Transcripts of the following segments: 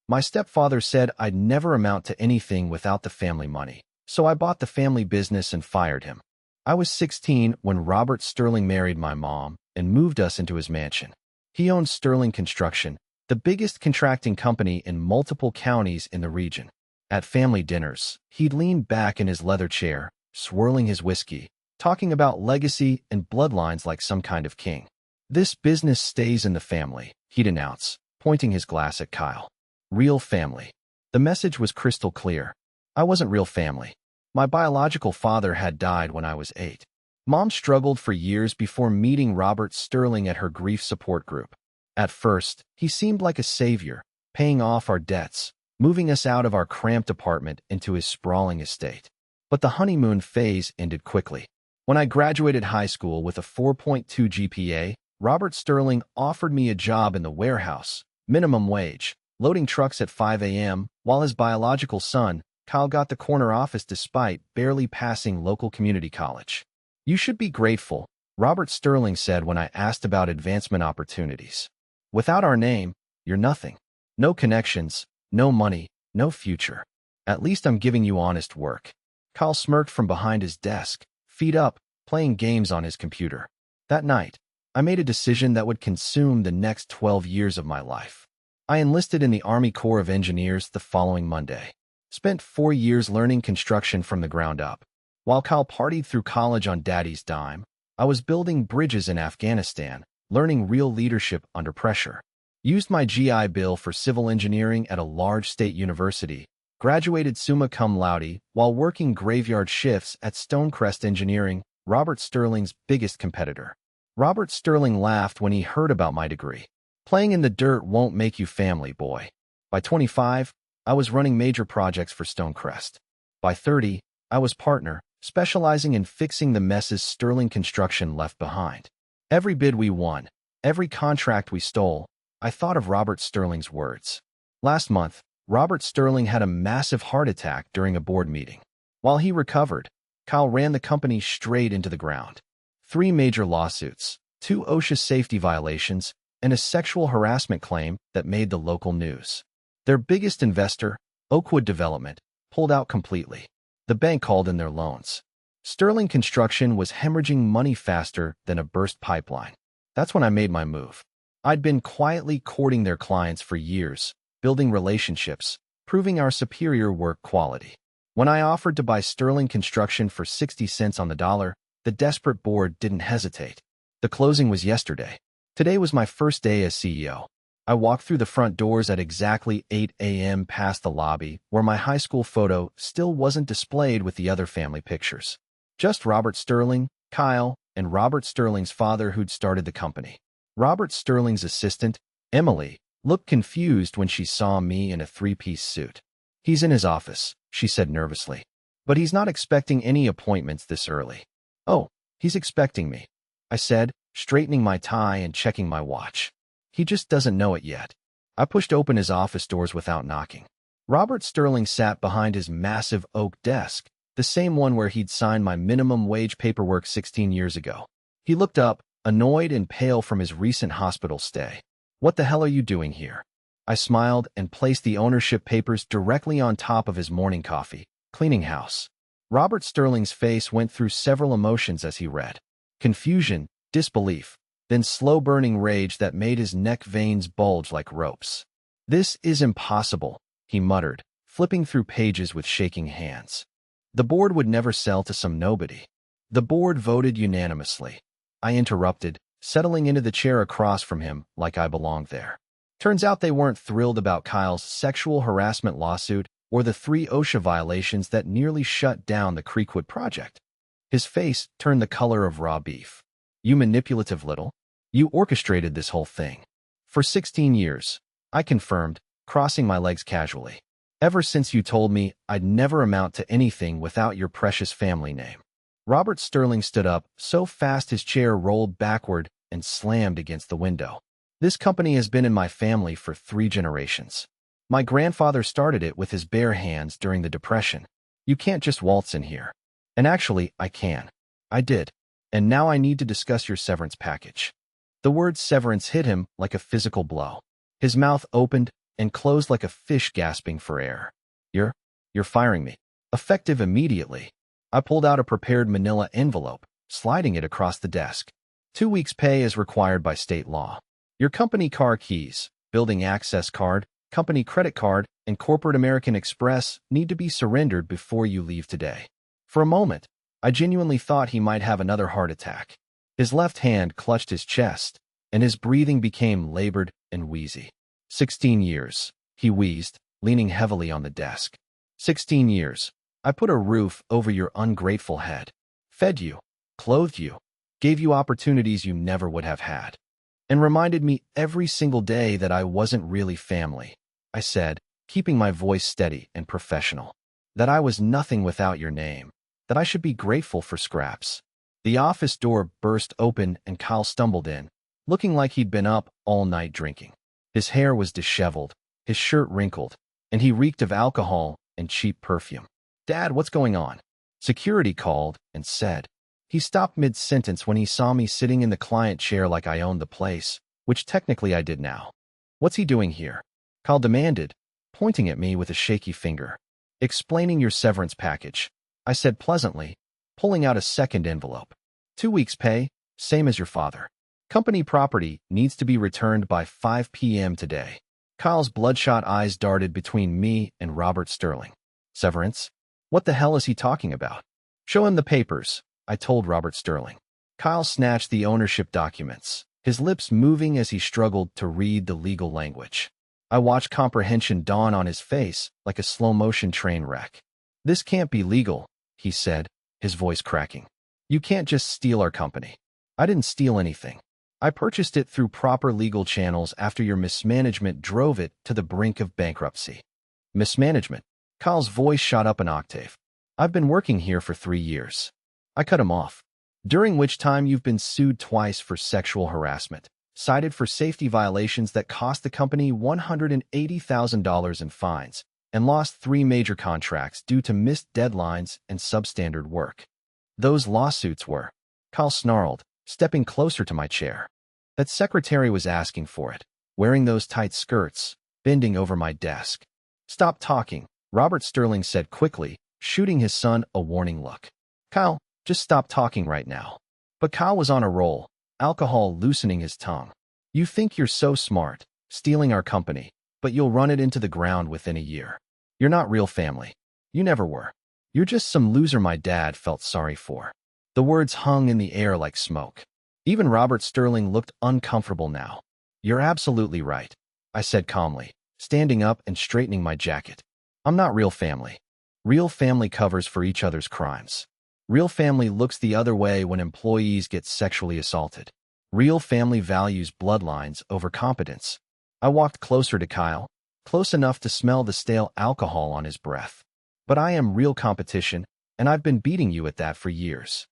My stepfather said I'd never amount to anything without the family money, so I bought the family business and fired him. I was 16 when Robert Sterling married my mom and moved us into his mansion. He owned Sterling Construction, the biggest contracting company in multiple counties in the region. At family dinners, he'd lean back in his leather chair, swirling his whiskey, talking about legacy and bloodlines like some kind of king. "This business stays in the family," he'd announce, pointing his glass at Kyle. "Real family." The message was crystal clear. I wasn't real family. My biological father had died when I was 8. Mom struggled for years before meeting Robert Sterling at her grief support group. At first, he seemed like a savior, paying off our debts, moving us out of our cramped apartment into his sprawling estate. But the honeymoon phase ended quickly. When I graduated high school with a 4.2 GPA, Robert Sterling offered me a job in the warehouse, minimum wage, loading trucks at 5 a.m., while his biological son, Kyle, got the corner office despite barely passing local community college. "You should be grateful," Robert Sterling said when I asked about advancement opportunities. "Without our name, you're nothing. No connections, no money, no future. At least I'm giving you honest work." Kyle smirked from behind his desk, feet up, playing games on his computer. That night, I made a decision that would consume the next 12 years of my life. I enlisted in the Army Corps of Engineers the following Monday. Spent 4 years learning construction from the ground up. While Kyle partied through college on daddy's dime, I was building bridges in Afghanistan, learning real leadership under pressure. Used my GI Bill for civil engineering at a large state university, graduated summa cum laude while working graveyard shifts at Stonecrest Engineering, Robert Sterling's biggest competitor. Robert Sterling laughed when he heard about my degree. "Playing in the dirt won't make you family, boy." By 25, I was running major projects for Stonecrest. By 30, I was partner, specializing in fixing the messes Sterling Construction left behind. Every bid we won, every contract we stole, I thought of Robert Sterling's words. Last month, Robert Sterling had a massive heart attack during a board meeting. While he recovered, Kyle ran the company straight into the ground. 3 major lawsuits, 2 OSHA safety violations, and a sexual harassment claim that made the local news. Their biggest investor, Oakwood Development, pulled out completely. The bank called in their loans. Sterling Construction was hemorrhaging money faster than a burst pipeline. That's when I made my move. I'd been quietly courting their clients for years, building relationships, proving our superior work quality. When I offered to buy Sterling Construction for 60 cents on the dollar, the desperate board didn't hesitate. The closing was yesterday. Today was my first day as CEO. I walked through the front doors at exactly 8 a.m. past the lobby, where my high school photo still wasn't displayed with the other family pictures. Just Robert Sterling, Kyle, and Robert Sterling's father who'd started the company. Robert Sterling's assistant, Emily, looked confused when she saw me in a 3-piece suit. "He's in his office," she said nervously. "But he's not expecting any appointments this early." "Oh, he's expecting me," I said, straightening my tie and checking my watch. "He just doesn't know it yet." I pushed open his office doors without knocking. Robert Sterling sat behind his massive oak desk, the same one where he'd signed my minimum wage paperwork 16 years ago. He looked up, annoyed and pale from his recent hospital stay. "What the hell are you doing here?" I smiled and placed the ownership papers directly on top of his morning coffee. "Cleaning house." Robert Sterling's face went through several emotions as he read. Confusion, disbelief, then slow-burning rage that made his neck veins bulge like ropes. "This is impossible," he muttered, flipping through pages with shaking hands. "The board would never sell to some nobody." "The board voted unanimously," I interrupted, settling into the chair across from him like I belonged there. Turns out they weren't thrilled about Kyle's sexual harassment lawsuit or the 3 OSHA violations that nearly shut down the Creekwood project. His face turned the color of raw beef. "You manipulative little. You orchestrated this whole thing." "For 16 years," I confirmed, crossing my legs casually. "Ever since you told me I'd never amount to anything without your precious family name." Robert Sterling stood up so fast his chair rolled backward and slammed against the window. "This company has been in my family for 3 generations. My grandfather started it with his bare hands during the Depression. You can't just waltz in here. And actually, I can. I did. And now I need to discuss your severance package." The word severance hit him like a physical blow. His mouth opened, and closed like a fish gasping for air. You're firing me. Effective immediately. I pulled out a prepared manila envelope, sliding it across the desk. 2 weeks' pay is required by state law. Your company car keys, building access card, company credit card, and corporate American Express need to be surrendered before you leave today. For a moment, I genuinely thought he might have another heart attack. His left hand clutched his chest, and his breathing became labored and wheezy. 16 years, he wheezed, leaning heavily on the desk. 16 years. I put a roof over your ungrateful head, fed you, clothed you, gave you opportunities you never would have had, and reminded me every single day that I wasn't really family. I said, keeping my voice steady and professional, that I was nothing without your name, that I should be grateful for scraps. The office door burst open and Kyle stumbled in, looking like he'd been up all night drinking. His hair was disheveled, his shirt wrinkled, and he reeked of alcohol and cheap perfume. Dad, what's going on? Security called and said. He stopped mid-sentence when he saw me sitting in the client chair like I owned the place, which technically I did now. What's he doing here? Kyle demanded, pointing at me with a shaky finger. Explaining your severance package, I said pleasantly, pulling out a second envelope. 2 weeks' pay, same as your father. Company property needs to be returned by 5 p.m. today. Kyle's bloodshot eyes darted between me and Robert Sterling. Severance? What the hell is he talking about? Show him the papers, I told Robert Sterling. Kyle snatched the ownership documents, his lips moving as he struggled to read the legal language. I watched comprehension dawn on his face like a slow-motion train wreck. This can't be legal, he said, his voice cracking. You can't just steal our company. I didn't steal anything. I purchased it through proper legal channels after your mismanagement drove it to the brink of bankruptcy. Mismanagement? Kyle's voice shot up an octave. I've been working here for 3 years. I cut him off. During which time you've been sued twice for sexual harassment, cited for safety violations that cost the company $180,000 in fines, and lost 3 major contracts due to missed deadlines and substandard work. Those lawsuits were, Kyle snarled, stepping closer to my chair. That secretary was asking for it, wearing those tight skirts, bending over my desk. Stop talking, Robert Sterling said quickly, shooting his son a warning look. Kyle, just stop talking right now. But Kyle was on a roll, alcohol loosening his tongue. You think you're so smart, stealing our company, but you'll run it into the ground within a year. You're not real family. You never were. You're just some loser my dad felt sorry for. The words hung in the air like smoke. Even Robert Sterling looked uncomfortable now. You're absolutely right, I said calmly, standing up and straightening my jacket. I'm not real family. Real family covers for each other's crimes. Real family looks the other way when employees get sexually assaulted. Real family values bloodlines over competence. I walked closer to Kyle, close enough to smell the stale alcohol on his breath. But I am real competition, and I've been beating you at that for years.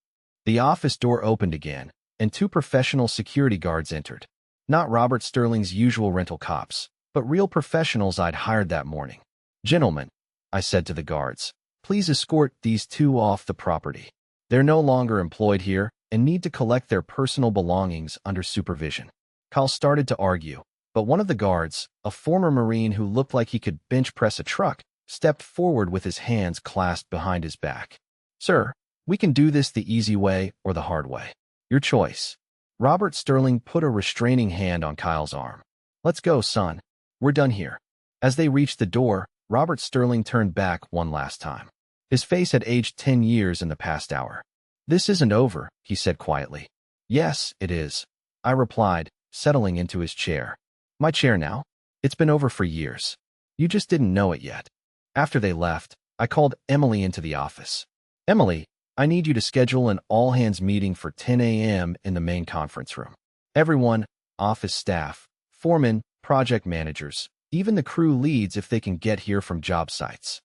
The office door opened again, and 2 professional security guards entered. Not Robert Sterling's usual rental cops, but real professionals I'd hired that morning. Gentlemen, I said to the guards, please escort these 2 off the property. They're no longer employed here and need to collect their personal belongings under supervision. Kyle started to argue, but one of the guards, a former Marine who looked like he could bench press a truck, stepped forward with his hands clasped behind his back. Sir, we can do this the easy way or the hard way. Your choice. Robert Sterling put a restraining hand on Kyle's arm. Let's go, son. We're done here. As they reached the door, Robert Sterling turned back one last time. His face had aged 10 years in the past hour. This isn't over, he said quietly. Yes, it is, I replied, settling into his chair. My chair now? It's been over for years. You just didn't know it yet. After they left, I called Emily into the office. Emily, I need you to schedule an all-hands meeting for 10 a.m. in the main conference room. Everyone, office staff, foremen, project managers, even the crew leads if they can get here from job sites.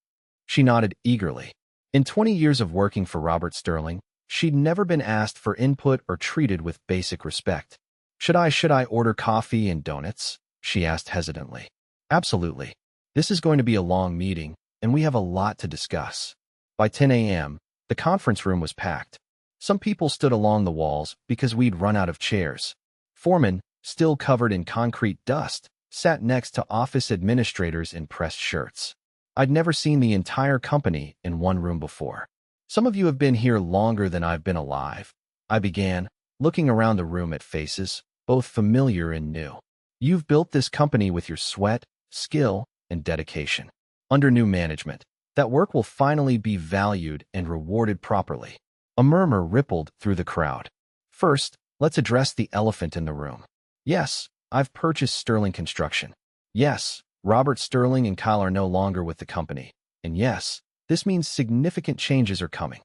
She nodded eagerly. In 20 years of working for Robert Sterling, she'd never been asked for input or treated with basic respect. Should I order coffee and donuts? She asked hesitantly. Absolutely. This is going to be a long meeting, and we have a lot to discuss. By 10 a.m., the conference room was packed. Some people stood along the walls because we'd run out of chairs. Foremen, still covered in concrete dust, sat next to office administrators in pressed shirts. I'd never seen the entire company in one room before. Some of you have been here longer than I've been alive, I began, looking around the room at faces, both familiar and new. You've built this company with your sweat, skill, and dedication. Under new management, that work will finally be valued and rewarded properly. A murmur rippled through the crowd. First, let's address the elephant in the room. Yes, I've purchased Sterling Construction. Yes, Robert Sterling and Kyle are no longer with the company. And yes, this means significant changes are coming.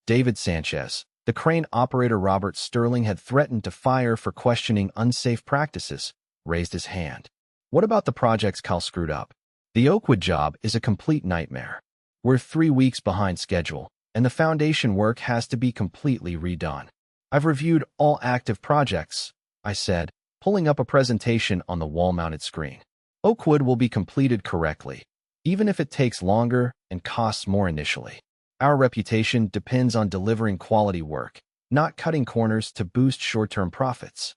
David Sanchez, the crane operator Robert Sterling had threatened to fire for questioning unsafe practices, raised his hand. What about the projects Kyle screwed up? The Oakwood job is a complete nightmare. We're 3 weeks behind schedule, and the foundation work has to be completely redone. I've reviewed all active projects, I said, pulling up a presentation on the wall-mounted screen. Oakwood will be completed correctly, even if it takes longer and costs more initially. Our reputation depends on delivering quality work, not cutting corners to boost short-term profits.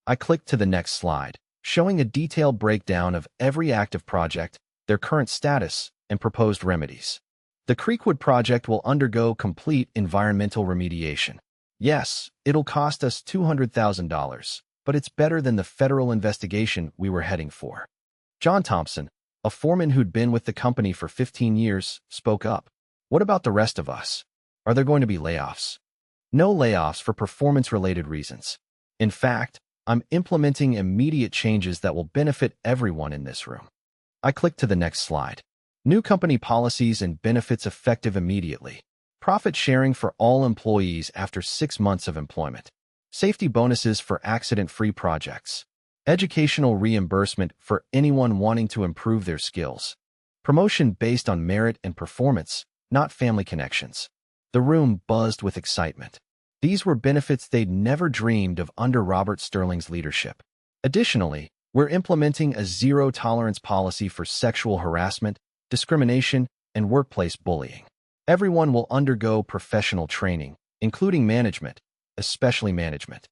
I clicked to the next slide, showing a detailed breakdown of every active project, their current status, and proposed remedies. The Creekwood project will undergo complete environmental remediation. Yes, it'll cost us $200,000, but it's better than the federal investigation we were heading for. John Thompson, a foreman who'd been with the company for 15 years, spoke up. What about the rest of us? Are there going to be layoffs? No layoffs for performance-related reasons. In fact, I'm implementing immediate changes that will benefit everyone in this room. I clicked to the next slide. New company policies and benefits effective immediately. Profit sharing for all employees after 6 months of employment. Safety bonuses for accident-free projects. Educational reimbursement for anyone wanting to improve their skills. Promotion based on merit and performance, not family connections. The room buzzed with excitement. These were benefits they'd never dreamed of under Robert Sterling's leadership. Additionally, we're implementing a zero-tolerance policy for sexual harassment, discrimination, and workplace bullying. Everyone will undergo professional training, including management, especially management.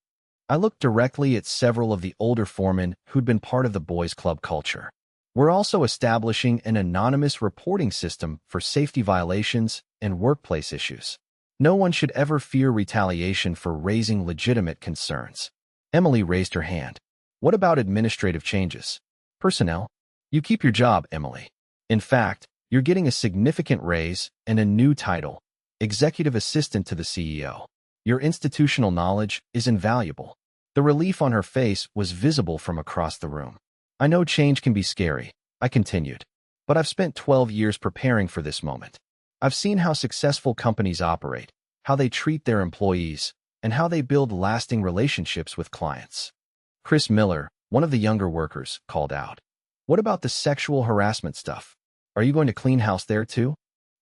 I looked directly at several of the older foremen who'd been part of the boys' club culture. We're also establishing an anonymous reporting system for safety violations and workplace issues. No one should ever fear retaliation for raising legitimate concerns. Emily raised her hand. What about administrative changes? Personnel? You keep your job, Emily. In fact, you're getting a significant raise and a new title, Executive Assistant to the CEO. Your institutional knowledge is invaluable. The relief on her face was visible from across the room. I know change can be scary, I continued, but I've spent 12 years preparing for this moment. I've seen how successful companies operate, how they treat their employees, and how they build lasting relationships with clients. Chris Miller, one of the younger workers, called out. What about the sexual harassment stuff? Are you going to clean house there too?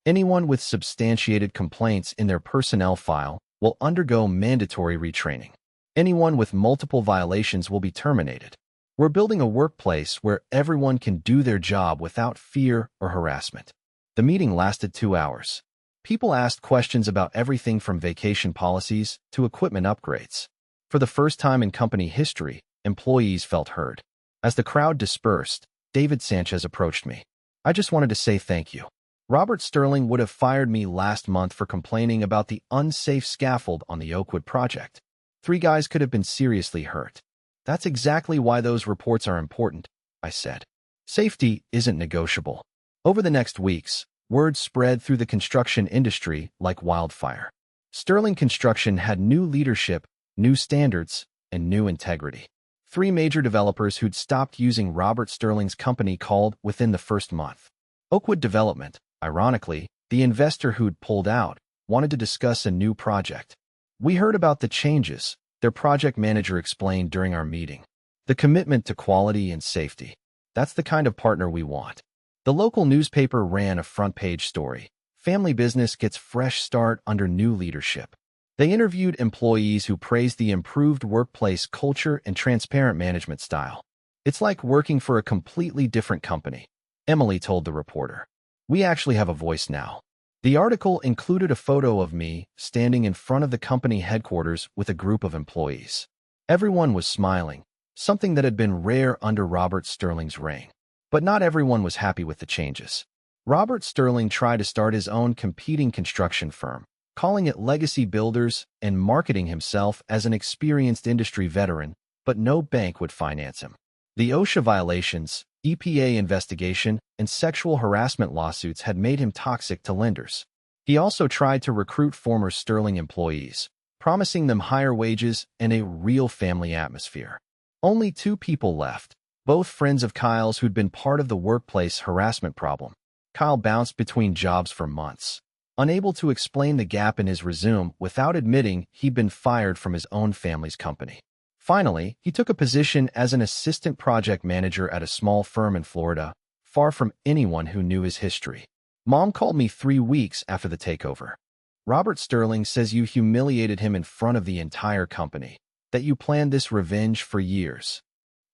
Anyone with substantiated complaints in their personnel file will undergo mandatory retraining. Anyone with multiple violations will be terminated. We're building a workplace where everyone can do their job without fear or harassment. The meeting lasted 2 hours. People asked questions about everything from vacation policies to equipment upgrades. For the first time in company history, employees felt heard. As the crowd dispersed, David Sanchez approached me. I just wanted to say thank you. Robert Sterling would have fired me last month for complaining about the unsafe scaffold on the Oakwood project. 3 guys could have been seriously hurt. That's exactly why those reports are important, I said. Safety isn't negotiable. Over the next weeks, word spread through the construction industry like wildfire. Sterling Construction had new leadership, new standards, and new integrity. 3 major developers who'd stopped using Robert Sterling's company called within the first month. Oakwood Development, ironically, the investor who'd pulled out, wanted to discuss a new project. We heard about the changes, their project manager explained during our meeting. The commitment to quality and safety. That's the kind of partner we want. The local newspaper ran a front-page story. Family business gets fresh start under new leadership. They interviewed employees who praised the improved workplace culture and transparent management style. It's like working for a completely different company, Emily told the reporter. We actually have a voice now. The article included a photo of me standing in front of the company headquarters with a group of employees. Everyone was smiling, something that had been rare under Robert Sterling's reign. But not everyone was happy with the changes. Robert Sterling tried to start his own competing construction firm, calling it Legacy Builders and marketing himself as an experienced industry veteran, but no bank would finance him. The OSHA violations, EPA investigation, and sexual harassment lawsuits had made him toxic to lenders. He also tried to recruit former Sterling employees, promising them higher wages and a real family atmosphere. Only 2 people left, both friends of Kyle's who'd been part of the workplace harassment problem. Kyle bounced between jobs for months, unable to explain the gap in his resume without admitting he'd been fired from his own family's company. Finally, he took a position as an assistant project manager at a small firm in Florida, far from anyone who knew his history. Mom called me 3 weeks after the takeover. Robert Sterling says you humiliated him in front of the entire company, that you planned this revenge for years.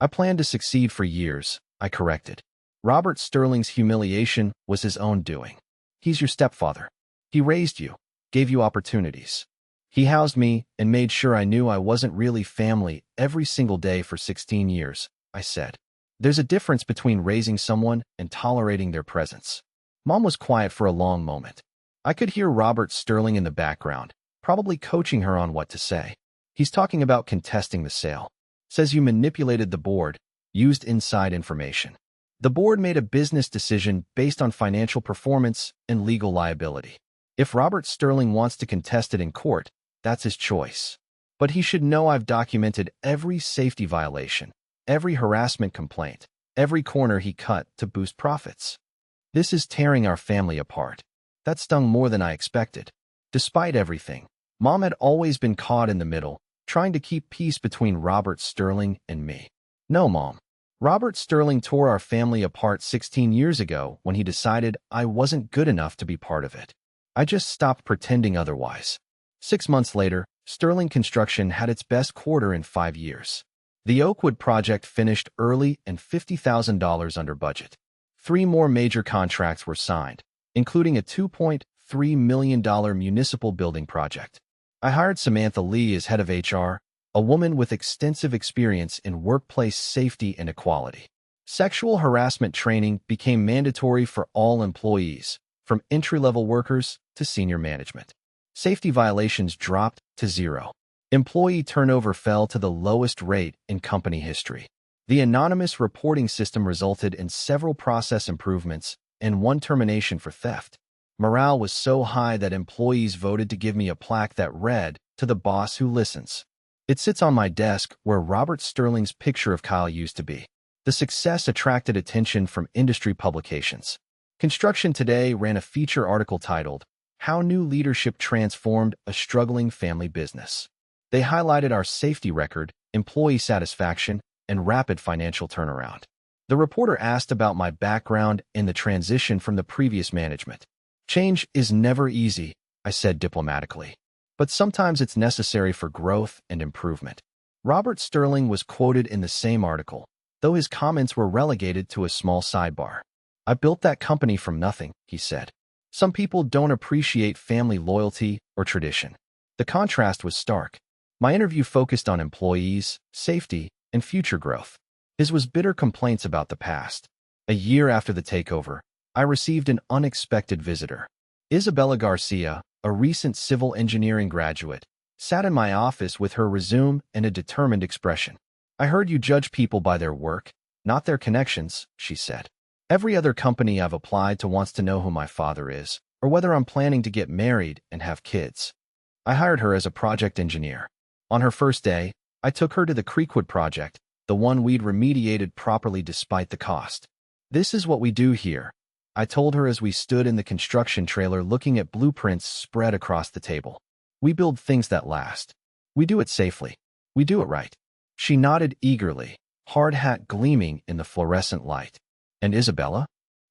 I planned to succeed for years, I corrected. Robert Sterling's humiliation was his own doing. He's your stepfather. He raised you, gave you opportunities. He housed me and made sure I knew I wasn't really family every single day for 16 years, I said. There's a difference between raising someone and tolerating their presence. Mom was quiet for a long moment. I could hear Robert Sterling in the background, probably coaching her on what to say. He's talking about contesting the sale. Says you manipulated the board, used inside information. The board made a business decision based on financial performance and legal liability. If Robert Sterling wants to contest it in court, that's his choice. But he should know I've documented every safety violation, every harassment complaint, every corner he cut to boost profits. This is tearing our family apart. That stung more than I expected. Despite everything, Mom had always been caught in the middle, trying to keep peace between Robert Sterling and me. No, Mom. Robert Sterling tore our family apart 16 years ago when he decided I wasn't good enough to be part of it. I just stopped pretending otherwise. 6 months later, Sterling Construction had its best quarter in 5 years. The Oakwood project finished early and $50,000 under budget. 3 more major contracts were signed, including a $2.3 million municipal building project. I hired Samantha Lee as head of HR, a woman with extensive experience in workplace safety and equality. Sexual harassment training became mandatory for all employees, from entry-level workers to senior management. Safety violations dropped to 0. Employee turnover fell to the lowest rate in company history. The anonymous reporting system resulted in several process improvements and 1 termination for theft. Morale was so high that employees voted to give me a plaque that read, "To the boss who listens." It sits on my desk where Robert Sterling's picture of Kyle used to be. The success attracted attention from industry publications. Construction Today ran a feature article titled, "How New Leadership Transformed a Struggling Family Business." They highlighted our safety record, employee satisfaction, and rapid financial turnaround. The reporter asked about my background in the transition from the previous management. "Change is never easy," I said diplomatically. "But sometimes it's necessary for growth and improvement." Robert Sterling was quoted in the same article, though his comments were relegated to a small sidebar. "I built that company from nothing," he said. "Some people don't appreciate family loyalty or tradition." The contrast was stark. My interview focused on employees, safety, and future growth. His was bitter complaints about the past. A year after the takeover, I received an unexpected visitor. Isabella Garcia, a recent civil engineering graduate, sat in my office with her resume and a determined expression. "I heard you judge people by their work, not their connections," she said. "Every other company I've applied to wants to know who my father is, or whether I'm planning to get married and have kids." I hired her as a project engineer. On her first day, I took her to the Creekwood project, the one we'd remediated properly despite the cost. "This is what we do here," I told her as we stood in the construction trailer looking at blueprints spread across the table. "We build things that last. We do it safely. We do it right." She nodded eagerly, hard hat gleaming in the fluorescent light. "And Isabella?"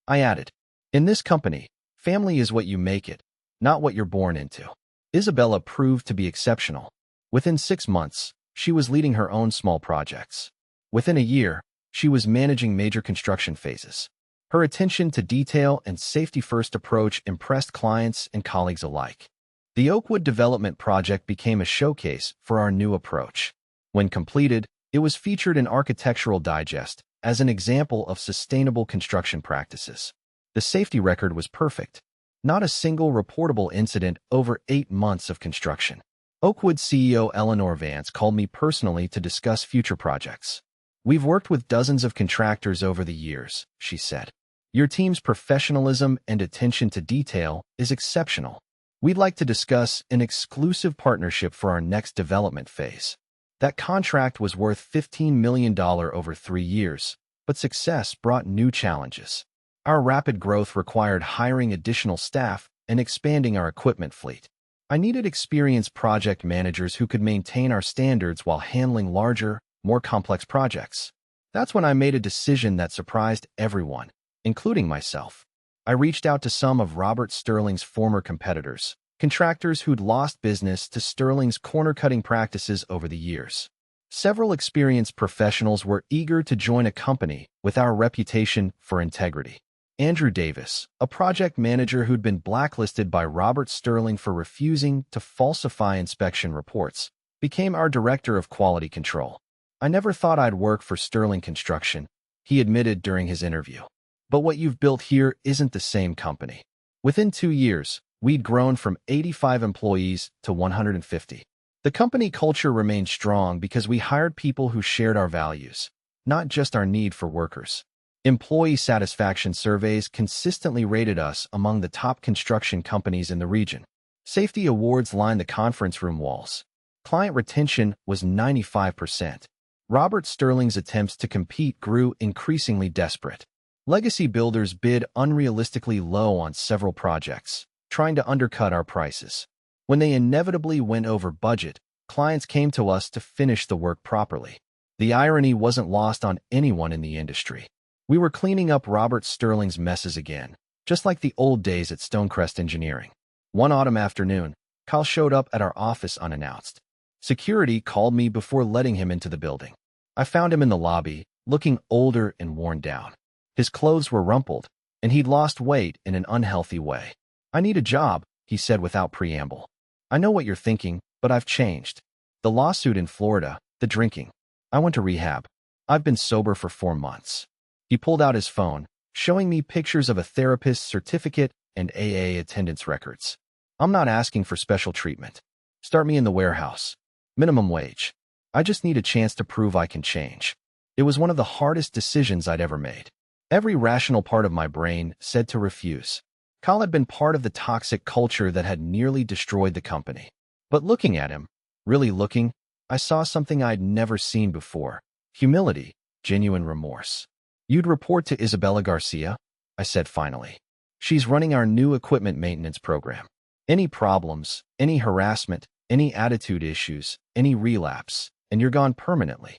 I added. "In this company, family is what you make it, not what you're born into." Isabella proved to be exceptional. Within 6 months, she was leading her own small projects. Within a year, she was managing major construction phases. Her attention to detail and safety-first approach impressed clients and colleagues alike. The Oakwood development project became a showcase for our new approach. When completed, It was featured in Architectural Digest as an example of sustainable construction practices. The safety record was perfect. Not a single reportable incident over 8 months of construction. Oakwood CEO Eleanor Vance called me personally to discuss future projects. "We've worked with dozens of contractors over the years," she said. "Your team's professionalism and attention to detail is exceptional. We'd like to discuss an exclusive partnership for our next development phase." That contract was worth $15 million over 3 years, but success brought new challenges. Our rapid growth required hiring additional staff and expanding our equipment fleet. I needed experienced project managers who could maintain our standards while handling larger, more complex projects. That's when I made a decision that surprised everyone, including myself. I reached out to some of Robert Sterling's former competitors, contractors who'd lost business to Sterling's corner-cutting practices over the years. Several experienced professionals were eager to join a company with our reputation for integrity. Andrew Davis, a project manager who'd been blacklisted by Robert Sterling for refusing to falsify inspection reports, became our director of quality control. "I never thought I'd work for Sterling Construction," he admitted during his interview. "But what you've built here isn't the same company." Within 2 years, we'd grown from 85 employees to 150. The company culture remained strong because we hired people who shared our values, not just our need for workers. Employee satisfaction surveys consistently rated us among the top construction companies in the region. Safety awards lined the conference room walls. Client retention was 95%. Robert Sterling's attempts to compete grew increasingly desperate. Legacy builders bid unrealistically low on several projects, trying to undercut our prices. When they inevitably went over budget, clients came to us to finish the work properly. The irony wasn't lost on anyone in the industry. We were cleaning up Robert Sterling's messes again, just like the old days at Stonecrest Engineering. One autumn afternoon, Kyle showed up at our office unannounced. Security called me before letting him into the building. I found him in the lobby, looking older and worn down. His clothes were rumpled, and he'd lost weight in an unhealthy way. "I need a job," he said without preamble. "I know what you're thinking, but I've changed. The lawsuit in Florida, the drinking. I went to rehab. I've been sober for 4 months. He pulled out his phone, showing me pictures of a therapist's certificate and AA attendance records. "I'm not asking for special treatment. Start me in the warehouse. Minimum wage. I just need a chance to prove I can change." It was one of the hardest decisions I'd ever made. Every rational part of my brain said to refuse. Kyle had been part of the toxic culture that had nearly destroyed the company. But looking at him, really looking, I saw something I'd never seen before. Humility, genuine remorse. "You'd report to Isabella Garcia?" I said finally. "She's running our new equipment maintenance program. Any problems, any harassment, any attitude issues, any relapse, and you're gone permanently."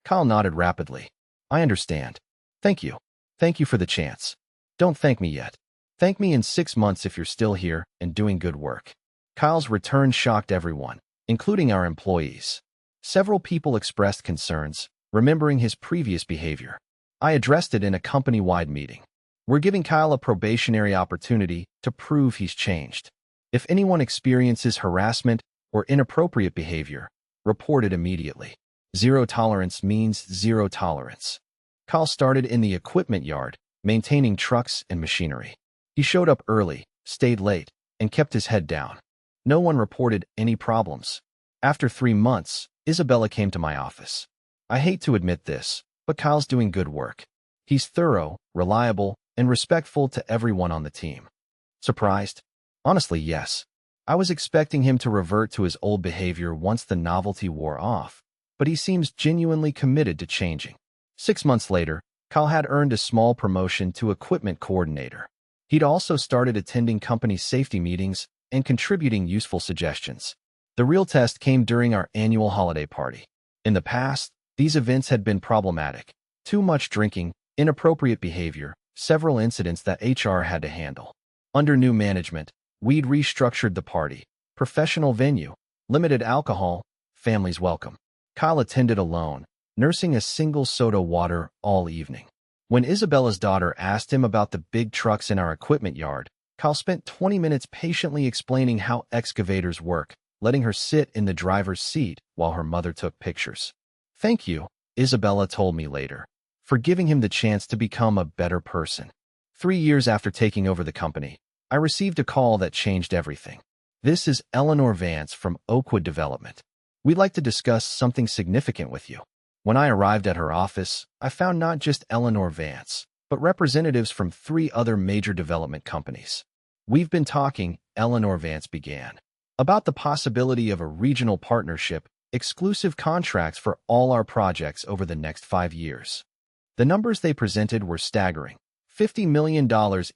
Kyle nodded rapidly. "I understand. Thank you. Thank you for the chance. Don't thank me yet. Thank me in 6 months if you're still here and doing good work." Kyle's return shocked everyone, including our employees. Several people expressed concerns, remembering his previous behavior. I addressed it in a company-wide meeting. "We're giving Kyle a probationary opportunity to prove he's changed. If anyone experiences harassment or inappropriate behavior, report it immediately. Zero tolerance means zero tolerance." Kyle started in the equipment yard, maintaining trucks and machinery. He showed up early, stayed late, and kept his head down. No one reported any problems. After 3 months, Isabella came to my office. "I hate to admit this, but Kyle's doing good work. He's thorough, reliable, and respectful to everyone on the team." Surprised? Honestly, yes. I was expecting him to revert to his old behavior once the novelty wore off, but he seems genuinely committed to changing. 6 months later, Kyle had earned a small promotion to equipment coordinator. He'd also started attending company safety meetings and contributing useful suggestions. The real test came during our annual holiday party. In the past, these events had been problematic. Too much drinking, inappropriate behavior, several incidents that HR had to handle. Under new management, we'd restructured the party. Professional venue, limited alcohol, families welcome. Kyle attended alone, nursing a single soda water all evening. When Isabella's daughter asked him about the big trucks in our equipment yard, Kyle spent 20 minutes patiently explaining how excavators work, letting her sit in the driver's seat while her mother took pictures. "Thank you," Isabella told me later, for giving him the chance to become a better person. 3 years after taking over the company, I received a call that changed everything. This is Eleanor Vance from Oakwood Development. We'd like to discuss something significant with you. When I arrived at her office, I found not just Eleanor Vance, but representatives from 3 other major development companies. We've been talking, Eleanor Vance began, about the possibility of a regional partnership, exclusive contracts for all our projects over the next 5 years. The numbers they presented were staggering. $50 million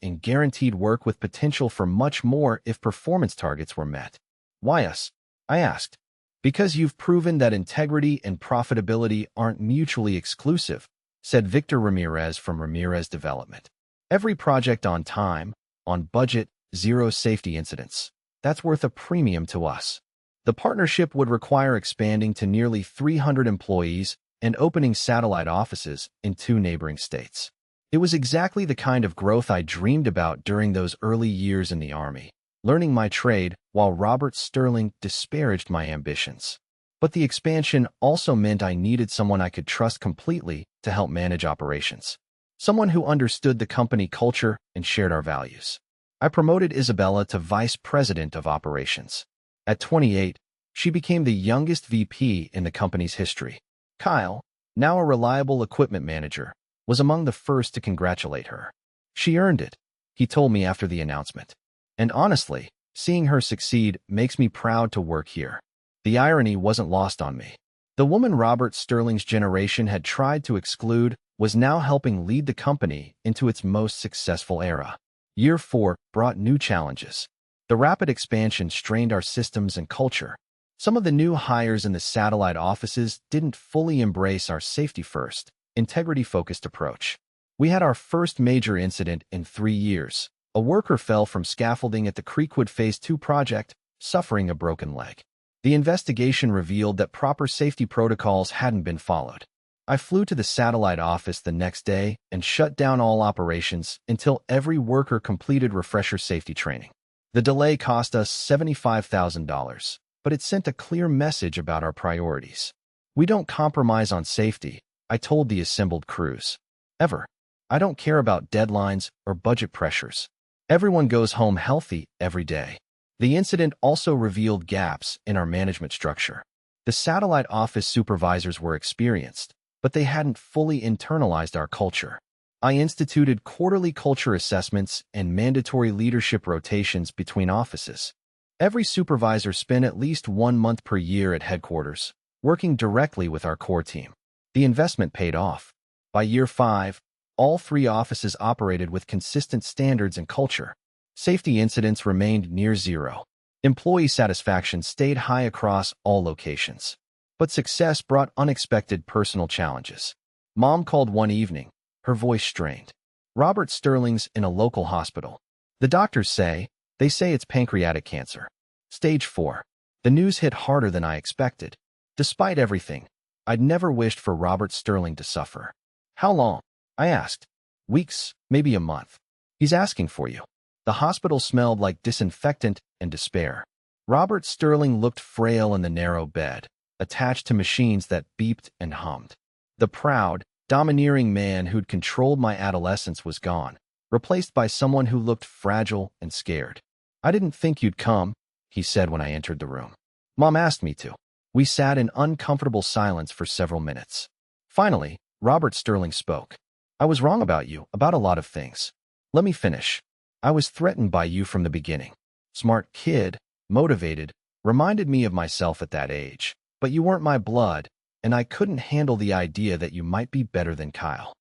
in guaranteed work with potential for much more if performance targets were met. Why us? I asked. Because you've proven that integrity and profitability aren't mutually exclusive, said Victor Ramirez from Ramirez Development. Every project on time, on budget, 0 safety incidents. That's worth a premium to us. The partnership would require expanding to nearly 300 employees and opening satellite offices in 2 neighboring states. It was exactly the kind of growth I dreamed about during those early years in the Army, learning my trade while Robert Sterling disparaged my ambitions. But the expansion also meant I needed someone I could trust completely to help manage operations. Someone who understood the company culture and shared our values. I promoted Isabella to Vice President of Operations. At 28, she became the youngest VP in the company's history. Kyle, now a reliable equipment manager, was among the first to congratulate her. She earned it, he told me after the announcement. And honestly, seeing her succeed makes me proud to work here. The irony wasn't lost on me. The woman Robert Sterling's generation had tried to exclude was now helping lead the company into its most successful era. Year 4 brought new challenges. The rapid expansion strained our systems and culture. Some of the new hires in the satellite offices didn't fully embrace our safety-first, integrity-focused approach. We had our first major incident in 3 years. A worker fell from scaffolding at the Creekwood Phase 2 project, suffering a broken leg. The investigation revealed that proper safety protocols hadn't been followed. I flew to the satellite office the next day and shut down all operations until every worker completed refresher safety training. The delay cost us $75,000, but it sent a clear message about our priorities. We don't compromise on safety, I told the assembled crews. Ever. I don't care about deadlines or budget pressures. Everyone goes home healthy every day. The incident also revealed gaps in our management structure. The satellite office supervisors were experienced, but they hadn't fully internalized our culture. I instituted quarterly culture assessments and mandatory leadership rotations between offices. Every supervisor spent at least 1 month per year at headquarters, working directly with our core team. The investment paid off. By year 5, all 3 offices operated with consistent standards and culture. Safety incidents remained near 0. Employee satisfaction stayed high across all locations. But success brought unexpected personal challenges. Mom called one evening, her voice strained. Robert Sterling's in a local hospital. The doctors say it's pancreatic cancer. Stage 4. The news hit harder than I expected. Despite everything, I'd never wished for Robert Sterling to suffer. How long? I asked. Weeks, maybe a month. He's asking for you. The hospital smelled like disinfectant and despair. Robert Sterling looked frail in the narrow bed, attached to machines that beeped and hummed. The proud, domineering man who'd controlled my adolescence was gone, replaced by someone who looked fragile and scared. I didn't think you'd come, he said when I entered the room. Mom asked me to. We sat in uncomfortable silence for several minutes. Finally, Robert Sterling spoke. I was wrong about you, about a lot of things. Let me finish. I was threatened by you from the beginning. Smart kid, motivated, reminded me of myself at that age. But you weren't my blood, and I couldn't handle the idea that you might be better than Kyle.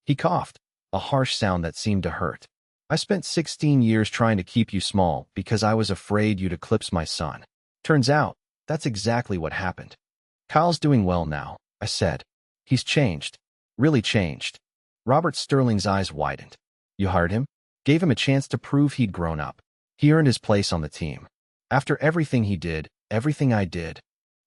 He coughed, a harsh sound that seemed to hurt. I spent 16 years trying to keep you small because I was afraid you'd eclipse my son. Turns out, that's exactly what happened. Kyle's doing well now, I said. He's changed. Really changed. Robert Sterling's eyes widened. You hired him? Gave him a chance to prove he'd grown up. He earned his place on the team. After everything he did, everything I did.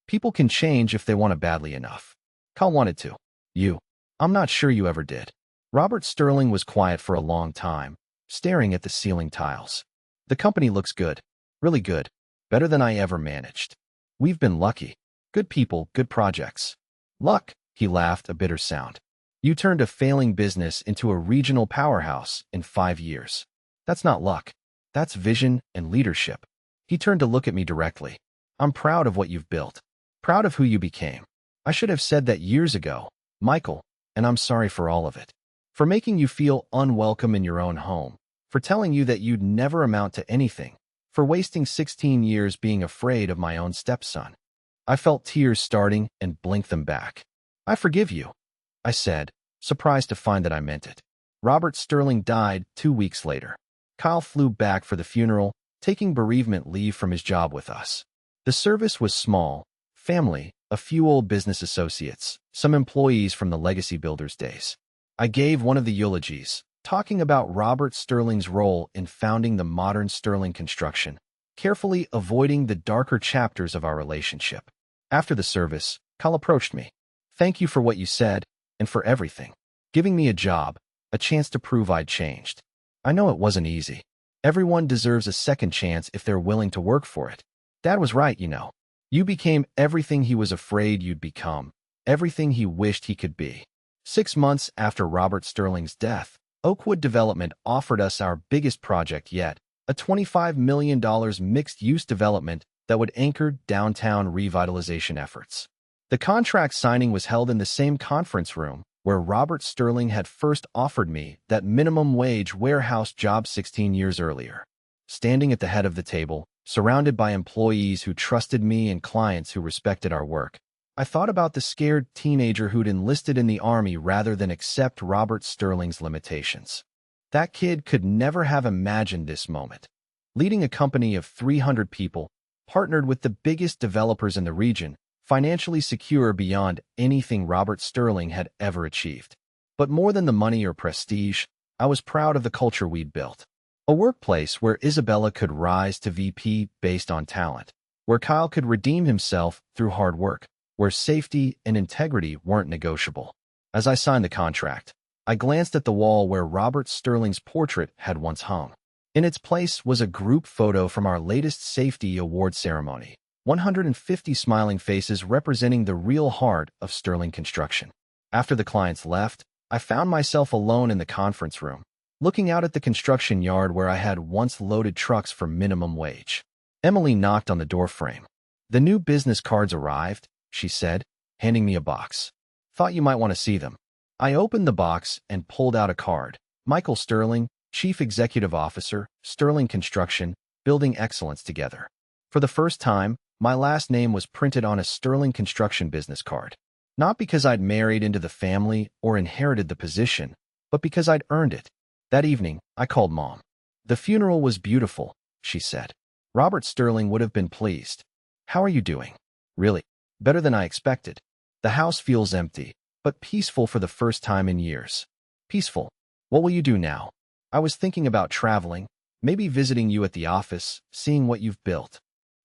People can change if they want it badly enough. Kyle wanted to. You. I'm not sure you ever did. Robert Sterling was quiet for a long time, staring at the ceiling tiles. The company looks good. Really good. Better than I ever managed. We've been lucky. Good people, good projects. Luck, He laughed, a bitter sound. You turned a failing business into a regional powerhouse in 5 years. That's not luck. That's vision and leadership. He turned to look at me directly. I'm proud of what you've built. Proud of who you became. I should have said that years ago, Michael, and I'm sorry for all of it. For making you feel unwelcome in your own home. For telling you that you'd never amount to anything. For wasting 16 years being afraid of my own stepson. I felt tears starting and blinked them back. I forgive you, I said, surprised to find that I meant it. Robert Sterling died 2 weeks later. Kyle flew back for the funeral, taking bereavement leave from his job with us. The service was small, family, a few old business associates, some employees from the Legacy Builders days. I gave one of the eulogies, talking about Robert Sterling's role in founding the modern Sterling construction, carefully avoiding the darker chapters of our relationship. After the service, Kyle approached me. Thank you for what you said, and for everything. Giving me a job, a chance to prove I'd changed. I know it wasn't easy. Everyone deserves a second chance if they're willing to work for it. Dad was right, you know. You became everything he was afraid you'd become, everything he wished he could be. 6 months after Robert Sterling's death, Oakwood Development offered us our biggest project yet, a $25 million mixed-use development that would anchor downtown revitalization efforts. The contract signing was held in the same conference room where Robert Sterling had first offered me that minimum wage warehouse job 16 years earlier. Standing at the head of the table, surrounded by employees who trusted me and clients who respected our work, I thought about the scared teenager who'd enlisted in the Army rather than accept Robert Sterling's limitations. That kid could never have imagined this moment. Leading a company of 300 people, partnered with the biggest developers in the region, financially secure beyond anything Robert Sterling had ever achieved. But more than the money or prestige, I was proud of the culture we'd built. A workplace where Isabella could rise to VP based on talent, where Kyle could redeem himself through hard work, where safety and integrity weren't negotiable. As I signed the contract, I glanced at the wall where Robert Sterling's portrait had once hung. In its place was a group photo from our latest safety award ceremony, 150 smiling faces representing the real heart of Sterling construction. After the clients left, I found myself alone in the conference room, looking out at the construction yard where I had once loaded trucks for minimum wage. Emily knocked on the doorframe. The new business cards arrived, she said, handing me a box. Thought you might want to see them. I opened the box and pulled out a card. Michael Sterling, Chief Executive Officer, Sterling Construction, building excellence together. For the first time, my last name was printed on a Sterling Construction business card. Not because I'd married into the family or inherited the position, but because I'd earned it. That evening, I called Mom. The funeral was beautiful, she said. Robert Sterling would have been pleased. How are you doing? Really, better than I expected. The house feels empty, but peaceful for the first time in years. Peaceful. What will you do now? I was thinking about traveling, maybe visiting you at the office, seeing what you've built.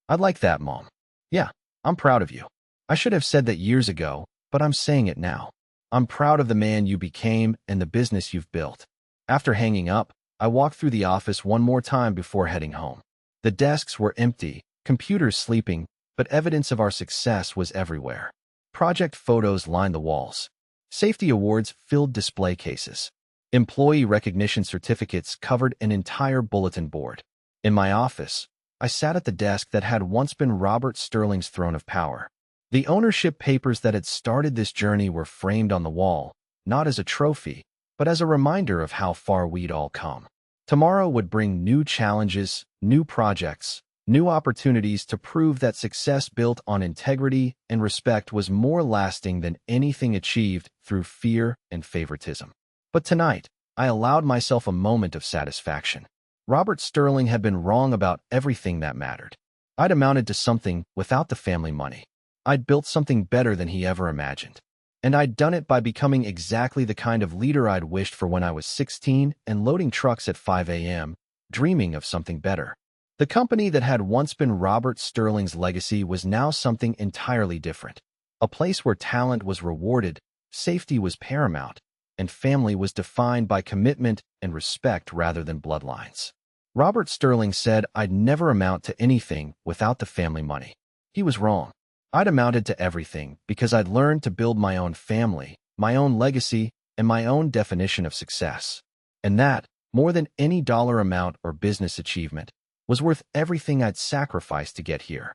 I'd like that, Mom. Yeah, I'm proud of you. I should have said that years ago, but I'm saying it now. I'm proud of the man you became and the business you've built. After hanging up, I walked through the office one more time before heading home. The desks were empty, computers sleeping, but evidence of our success was everywhere. Project photos lined the walls. Safety awards filled display cases. Employee recognition certificates covered an entire bulletin board. In my office, I sat at the desk that had once been Robert Sterling's throne of power. The ownership papers that had started this journey were framed on the wall, not as a trophy, but as a reminder of how far we'd all come. Tomorrow would bring new challenges, new projects, new opportunities to prove that success built on integrity and respect was more lasting than anything achieved through fear and favoritism. But tonight, I allowed myself a moment of satisfaction. Robert Sterling had been wrong about everything that mattered. I'd amounted to something without the family money. I'd built something better than he ever imagined. And I'd done it by becoming exactly the kind of leader I'd wished for when I was 16 and loading trucks at 5 a.m., dreaming of something better. The company that had once been Robert Sterling's legacy was now something entirely different. A place where talent was rewarded, safety was paramount, and family was defined by commitment and respect rather than bloodlines. Robert Sterling said I'd never amount to anything without the family money. He was wrong. I'd amounted to everything because I'd learned to build my own family, my own legacy, and my own definition of success. And that, more than any dollar amount or business achievement, was worth everything I'd sacrificed to get here.